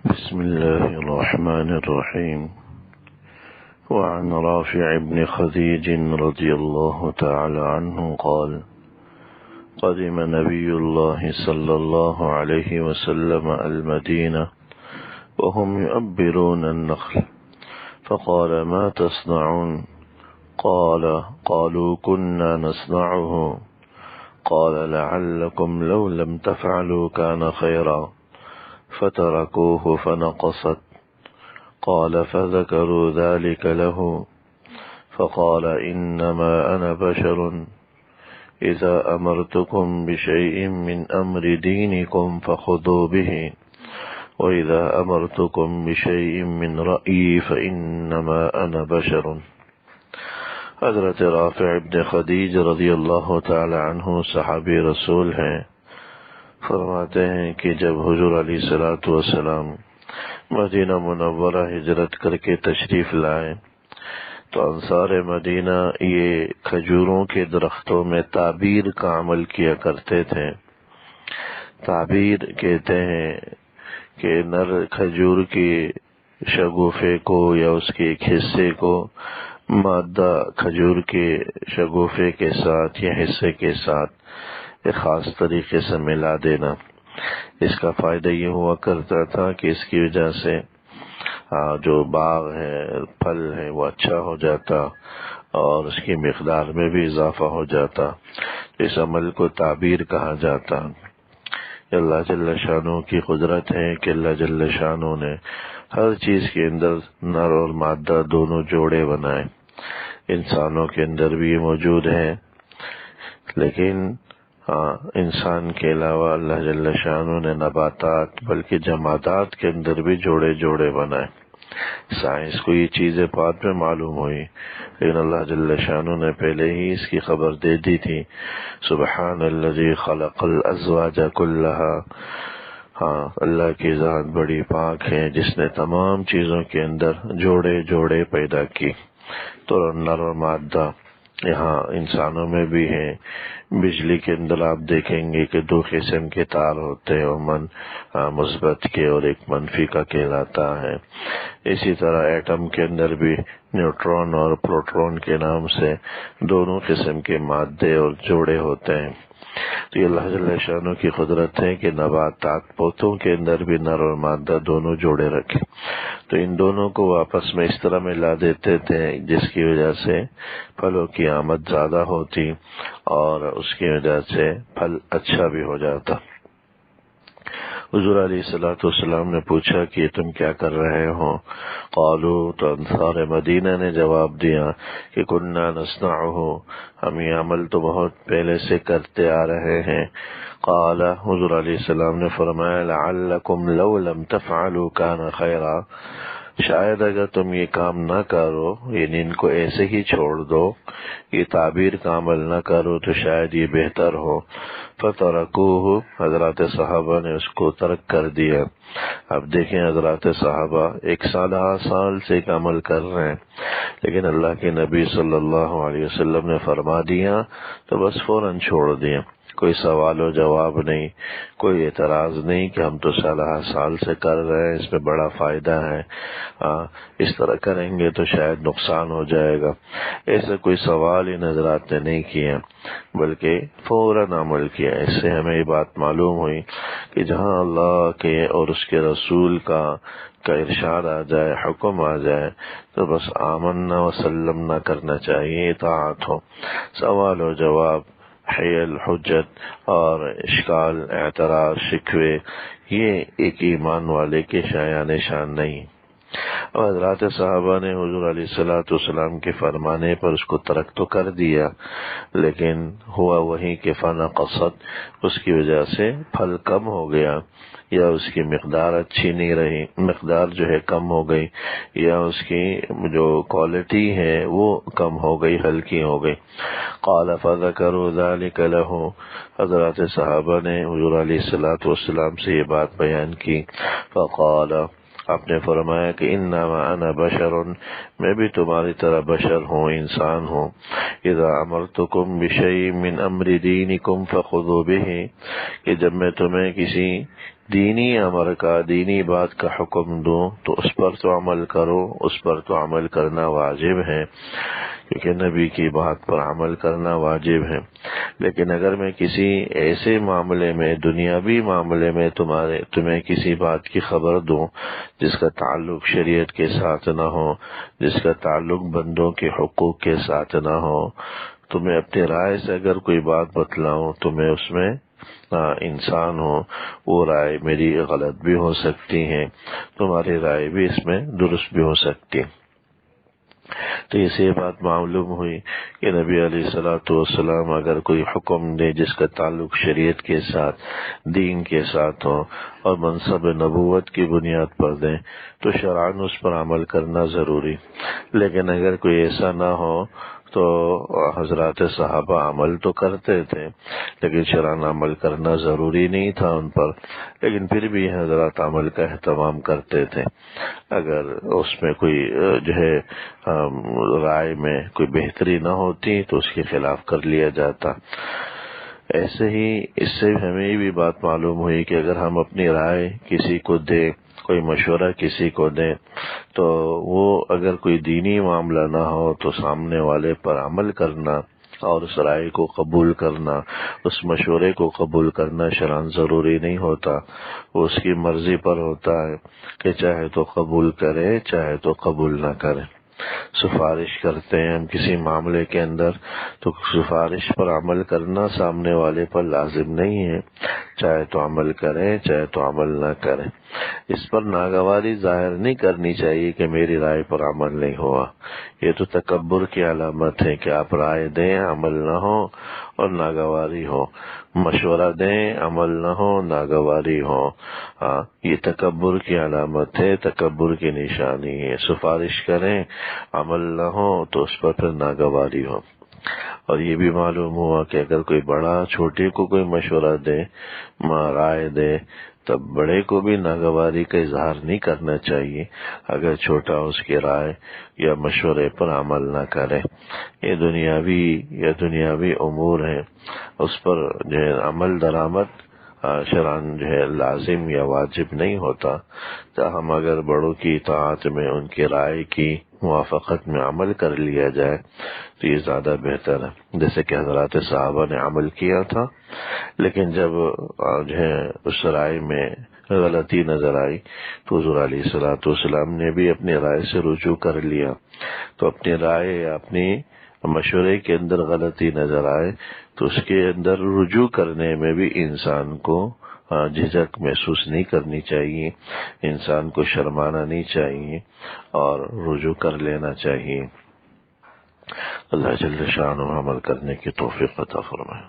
بسم الله الرحمن الرحيم. وعن رافع بن خديج رضي الله تعالى عنه قال: قدم نبي الله صلى الله عليه وسلم المدينة وهم يؤبرون النخل، فقال: ما تصنعون؟ قالوا: كنا نصنعه. قال: لعلكم لو لم تفعلوا كان خيرا، فتركوه فنقصت. قال: فذكروا ذلك له، فقال: إنما أنا بشر، إذا أمرتكم بشيء من أمر دينكم فخذوا به، وإذا أمرتكم بشيء من رأيي فإنما أنا بشر۔ حضرت رافع بن خدیج رضی اللہ تعالی عنہ صحابی رسول ہیں۔ فرماتے ہیں کہ جب حضور علیہ الصلوۃ والسلام مدینہ منورہ ہجرت کر کے تشریف لائے تو انصار مدینہ یہ کھجوروں کے درختوں میں تعبیر کا عمل کیا کرتے تھے۔ تعبیر کہتے ہیں کہ نر کھجور کی شگوفے کو یا اس کے ایک حصے کو مادہ کھجور کے شگوفے کے ساتھ یا حصے کے ساتھ ایک خاص طریقے سے ملا دینا۔ اس کا فائدہ یہ ہوا کرتا تھا کہ اس کی وجہ سے جو باغ ہے، پھل ہے، وہ اچھا ہو جاتا اور اس کی مقدار میں بھی اضافہ ہو جاتا۔ اس عمل کو تعبیر کہا جاتا۔ اللہ جل شانہ کی قدرت ہے کہ اللہ جل شانہ نے ہر چیز کے اندر نر اور مادہ دونوں جوڑے بنائے۔ انسانوں کے اندر بھی یہ موجود ہے، لیکن انسان کے علاوہ اللہ جل شانہ نے نباتات بلکہ جمادات کے اندر بھی جوڑے جوڑے بنائے۔ سائنس کو یہ چیزیں بعد میں معلوم ہوئی، لیکن اللہ جل شانہ نے پہلے ہی اس کی خبر دے دی تھی۔ سبحان الذی خلق الازواج کلھا، اللہ کی ذات بڑی پاک ہے جس نے تمام چیزوں کے اندر جوڑے جوڑے پیدا کی۔ تو نر و مادہ یہاں انسانوں میں بھی ہے۔ بجلی کے اندر آپ دیکھیں گے کہ دو قسم کے تار ہوتے ہیں، عموماً مثبت کے اور ایک منفی کا کہلاتا ہے۔ اسی طرح ایٹم کے اندر بھی نیوٹرون اور پروٹون کے نام سے دونوں قسم کے مادے اور جوڑے ہوتے ہیں۔ تو یہ اللہ جل شانہ کی قدرت ہے کہ نباتات پودوں کے اندر بھی نر اور مادہ دونوں جوڑے رکھے، تو ان دونوں کو آپس میں اس طرح ملا دیتے تھے جس کی وجہ سے پھلوں کی آمد زیادہ ہوتی اور اس کی وجہ سے پھل اچھا بھی ہو جاتا۔ حضور علیہ الصلوۃ والسلام نے پوچھا کہ تم کیا کر رہے ہو؟ قالوا، تو انصار مدینہ نے جواب دیا کہ کنا نصنعہ، ہم یہ عمل تو بہت پہلے سے کرتے آ رہے ہیں۔ قال، حضور علیہ السلام نے فرمایا: لعلکم لو لم تفعلوا کان خیرا، شاید اگر تم یہ کام نہ کرو، یعنی ان کو ایسے ہی چھوڑ دو، یہ تعبیر کا عمل نہ کرو تو شاید یہ بہتر ہو۔ فترکوہ، حضرات صحابہ نے اس کو ترک کر دیا۔ اب دیکھیں حضرات صحابہ 1.5 سال سے ایک عمل کر رہے ہیں، لیکن اللہ کے نبی صلی اللہ علیہ وسلم نے فرما دیا تو بس فوراً چھوڑ دیا۔ کوئی سوال و جواب نہیں، کوئی اعتراض نہیں کہ ہم تو 1.5 سال سے کر رہے ہیں، اس میں بڑا فائدہ ہے، اس طرح کریں گے تو شاید نقصان ہو جائے گا، ایسا کوئی سوال ان حضرات نے نہیں کیا، بلکہ فوراً عمل کیا۔ اس سے ہمیں یہ بات معلوم ہوئی کہ جہاں اللہ کے اور اس کے رسول کا ارشاد آ جائے، حکم آ جائے، تو بس آمنا وسلم نہ کرنا چاہیے، اطاعت ہو۔ سوال و جواب، حیل، حجت اور اشکال، اعتراض، شکوے، یہ ایک ایمان والے کے شایان شان نہیں۔ اور حضرات صحابہ نے حضور علیہ الصلوۃ والسلام کے فرمانے پر اس کو ترک تو کر دیا، لیکن ہوا وہی کہ فنقصت، اس کی وجہ سے پھل کم ہو گیا، یا اس کی مقدار اچھی نہیں رہی، مقدار جو ہے کم ہو گئی، یا اس کی جو کوالٹی ہے وہ کم ہو گئی، ہلکی ہو گئی۔ قال فذكروا ذلك له، حضرات صحابہ نے حضور علیہ الصلوۃ والسلام سے یہ بات بیان کی۔ فقال، آپ نے فرمایا کہ انما انا بشر، میں بھی تمہاری طرح بشر ہوں، انسان ہوں۔ اذا امرتکم بشیء من امر دینکم فخذوا به، کہ جب میں تمہیں کسی دینی امر کا، دینی بات کا حکم دوں تو اس پر تو عمل کرو، اس پر تو عمل کرنا واجب ہے، کیونکہ نبی کی بات پر عمل کرنا واجب ہے۔ لیکن اگر میں کسی ایسے معاملے میں، دنیاوی معاملے میں تمہیں کسی بات کی خبر دوں جس کا تعلق شریعت کے ساتھ نہ ہو، جس کا تعلق بندوں کے حقوق کے ساتھ نہ ہو، تو میں اپنی رائے سے اگر کوئی بات بتلاؤں تو میں اس میں انسان ہوں، وہ رائے میری غلط بھی ہو سکتی ہے، تمہاری رائے بھی اس میں درست بھی ہو سکتی ہے۔ تو اس سے یہ بات معلوم ہوئی کہ نبی علیہ الصلوۃ والسلام اگر کوئی حکم دے جس کا تعلق شریعت کے ساتھ، دین کے ساتھ ہو اور منصب نبوت کی بنیاد پر دیں تو شرعاً اس پر عمل کرنا ضروری۔ لیکن اگر کوئی ایسا نہ ہو تو حضرات صحابہ عمل تو کرتے تھے لیکن شرعاً عمل کرنا ضروری نہیں تھا ان پر، لیکن پھر بھی حضرات عمل کا اہتمام کرتے تھے۔ اگر اس میں کوئی جو ہے رائے میں کوئی بہتری نہ ہوتی تو اس کے خلاف کر لیا جاتا۔ ایسے ہی اس سے ہمیں یہ بھی بات معلوم ہوئی کہ اگر ہم اپنی رائے کسی کو دیں، کوئی مشورہ کسی کو دیں، تو وہ اگر کوئی دینی معاملہ نہ ہو تو سامنے والے پر عمل کرنا اور اس رائے کو قبول کرنا، اس مشورے کو قبول کرنا شرعاً ضروری نہیں ہوتا، وہ اس کی مرضی پر ہوتا ہے کہ چاہے تو قبول کرے چاہے تو قبول نہ کرے۔ سفارش کرتے ہیں ہم کسی معاملے کے اندر تو سفارش پر عمل کرنا سامنے والے پر لازم نہیں ہے، چاہے تو عمل کرے چاہے تو عمل نہ کرے۔ اس پر ناگواری ظاہر نہیں کرنی چاہیے کہ میری رائے پر عمل نہیں ہوا، یہ تو تکبر کی علامت ہے کہ آپ رائے دیں عمل نہ ہو اور ناگواری ہو، مشورہ دیں عمل نہ ہو ناگواری ہو، یہ تکبر کی علامت ہے، تکبر کی نشانی ہے۔ سفارش کریں عمل نہ ہو تو اس پر پھر ناگواری ہو۔ اور یہ بھی معلوم ہوا کہ اگر کوئی بڑا چھوٹے کو کوئی مشورہ دے، رائے دے، تب بڑے کو بھی ناگواری کا اظہار نہیں کرنا چاہیے اگر چھوٹا اس کی رائے یا مشورے پر عمل نہ کرے۔ یہ دنیاوی امور ہیں، اس پر جو ہے عمل درآمد شرعاً جو ہے لازم یا واجب نہیں ہوتا۔ تاہم اگر بڑوں کی اطاعت میں ان کی رائے کی موافقت میں عمل کر لیا جائے تو یہ زیادہ بہتر ہے، جیسے کہ حضرات صحابہ نے عمل کیا تھا، لیکن جب جو ہے اس رائے میں غلطی نظر آئی تو حضور علیہ الصلوۃ والسلام نے بھی اپنی رائے سے رجوع کر لیا۔ تو اپنی رائے یا اپنی مشورے کے اندر غلطی نظر آئے تو اس کے اندر رجوع کرنے میں بھی انسان کو جھجک محسوس نہیں کرنی چاہیے، انسان کو شرمانا نہیں چاہیے اور رجوع کر لینا چاہیے۔ اللہ جل شانہ عمل کرنے کی توفیق عطا فرمائے۔